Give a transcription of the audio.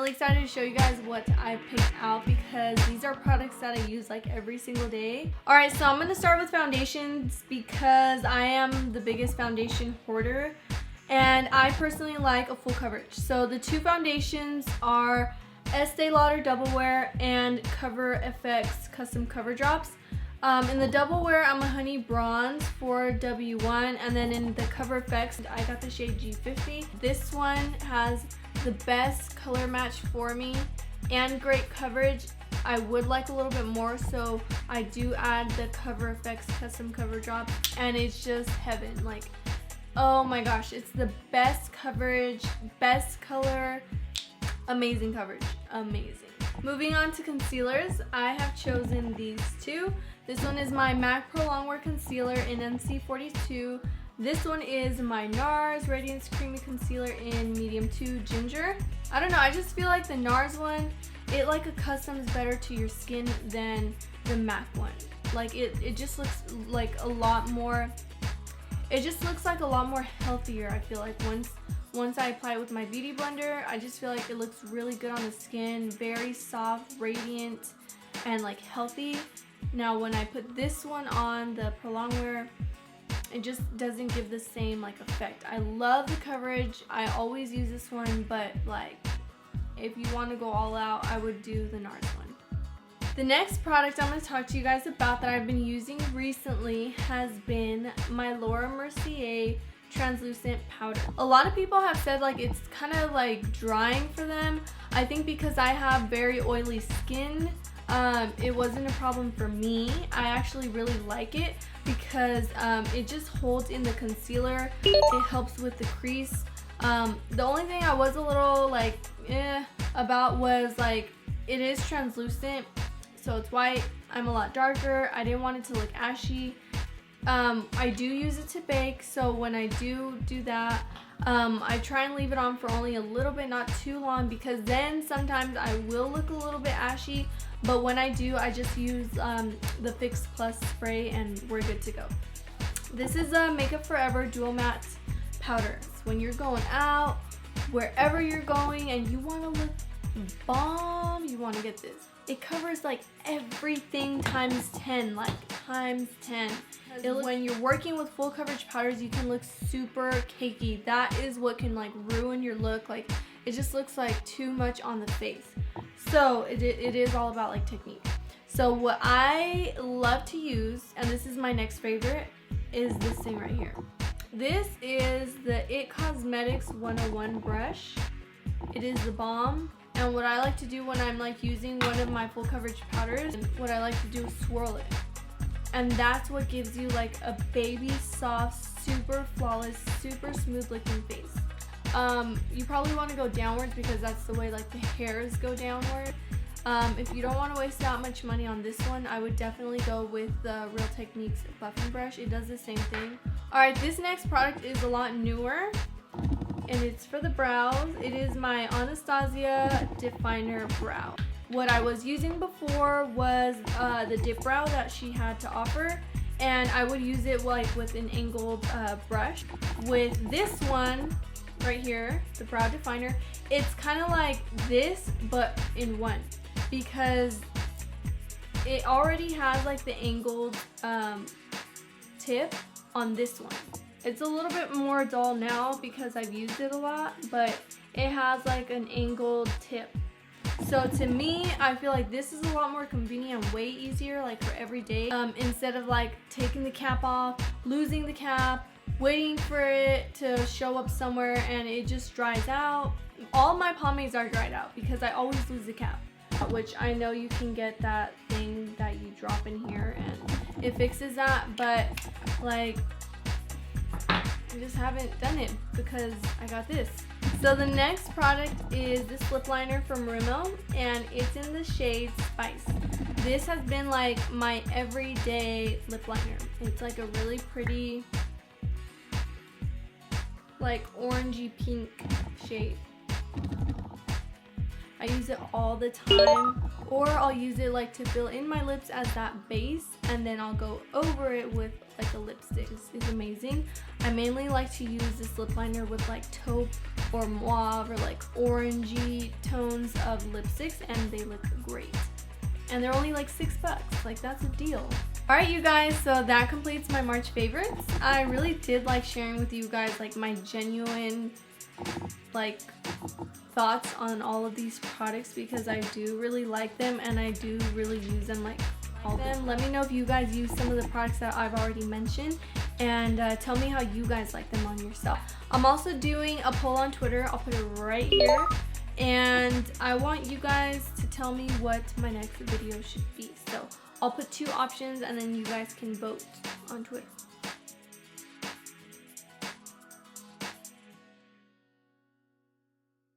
really excited to show you guys what I picked out because these are products that I use like every single day. Alright, so I'm going to start with foundations because I am the biggest foundation hoarder and I personally like a full coverage. So the two foundations are Estee Lauder Double Wear and Cover FX Custom Cover Drops. In the Double Wear, I'm a Honey Bronze for W1, and then in the Cover FX, I got the shade G50. This one has the best color match for me and great coverage. I would like a little bit more, so I do add the Cover FX Custom Cover Drop, and it's just heaven. Like, oh my gosh, it's the best coverage, best color, amazing coverage, amazing. Moving on to concealers, I have chosen these two. This one is my MAC Pro Longwear Concealer in NC42. This one is my Nars Radiance Creamy Concealer in Medium 2 Ginger. I don't know, I just feel like the Nars one, it like accustoms better to your skin than the MAC one. Like it just looks like a lot more, it just looks like a lot more healthier. I feel like once I apply it with my beauty blender, I just feel like it looks really good on the skin, very soft, radiant, and like healthy. Now when I put this one on, the Pro Longwear, it just doesn't give the same like effect. I love the coverage, I always use this one, but like if you want to go all out, I would do the Nars one. The next product I'm going to talk to you guys about that I've been using recently has been my Laura Mercier translucent powder. A lot of people have said like it's kind of like drying for them. I think because I have very oily skin, it wasn't a problem for me. I actually really like it because it just holds in the concealer. It helps with the crease. The only thing I was a little like about was like it is translucent, so it's white. I'm a lot darker. I didn't want it to look ashy. I do use it to bake, so when I do that, I try and leave it on for only a little bit, not too long, because then sometimes I will look a little bit ashy, but when I do, I just use the Fix Plus spray and we're good to go. This is a Makeup Forever Dual Matte Powder. So when you're going out, wherever you're going, and you want to look bomb, you want to get this. It covers like everything times 10, like times 10. When you're working with full coverage powders, you can look super cakey. That is what can like ruin your look. Like it just looks like too much on the face. So it is all about like technique. So what I love to use, and this is my next favorite, is this thing right here. This is the It Cosmetics 101 brush. It is the Balm. And what I like to do when I'm like using one of my full coverage powders, what I like to do is swirl it. And that's what gives you like a baby soft, super flawless, super smooth looking face. You probably want to go downwards because that's the way like the hairs go downward. If you don't want to waste that much money on this one, I would definitely go with the Real Techniques buffing brush. It does the same thing. Alright, this next product is a lot newer, and it's for the brows. It is my Anastasia Definer Brow. What I was using before was the dip brow that she had to offer, and I would use it like with an angled brush. With this one right here, the brow definer, it's kind of like this but in one, because it already has like the angled tip on this one. It's a little bit more dull now because I've used it a lot, but it has like an angled tip. So to me, I feel like this is a lot more convenient and way easier like for every day. Instead of like taking the cap off, losing the cap, waiting for it to show up somewhere and it just dries out. All my pomades are dried out because I always lose the cap, which I know you can get that thing that you drop in here and it fixes that, but like I just haven't done it because I got this. So the next product is this lip liner from Rimmel, and it's in the shade Spice. This has been like my everyday lip liner. It's like a really pretty like orangey pink shade. I use it all the time, or I'll use it like to fill in my lips as that base, and then I'll go over it with like a lipstick. It's amazing. I mainly like to use this lip liner with like taupe or mauve or like orangey tones of lipsticks, and they look great. And they're only like $6, like that's a deal. Alright you guys, so that completes my March favorites. I really did like sharing with you guys like my genuine like thoughts on all of these products, because I do really like them and I do really use them like all of them. Let me know if you guys use some of the products that I've already mentioned, and tell me how you guys like them on yourself. I'm also doing a poll on Twitter. I'll put it right here, and I want you guys to tell me what my next video should be. So I'll put 2 options and then you guys can vote on Twitter.